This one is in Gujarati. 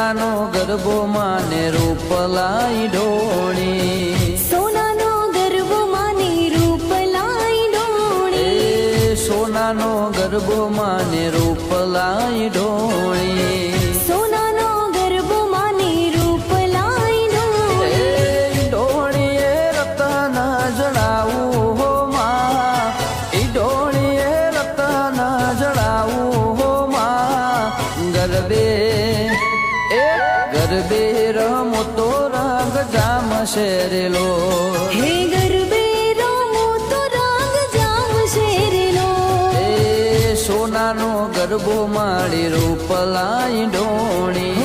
સોનાનો ગરબો માને રૂપલાઈ ઢોળી, સોનાનો ગરબો માને રૂપલાઈ ઢોળી, સોનાનો ગરબો માને રૂપલાઈ ઢોળી, સોનાનો ગરબો માને રૂપલાઈ ઢોળી, ઢોળીએ રતન જડાવું હો માં, ઢોળીએ રતન જડાવું હો માં, ગરબે રમો તો રંગ જામ શેરેલો, હે ગરબે રમો તો રંગ જામ શેરેલો, સોનાનો ગરબો માડી રૂપલાઈ ઢોળી,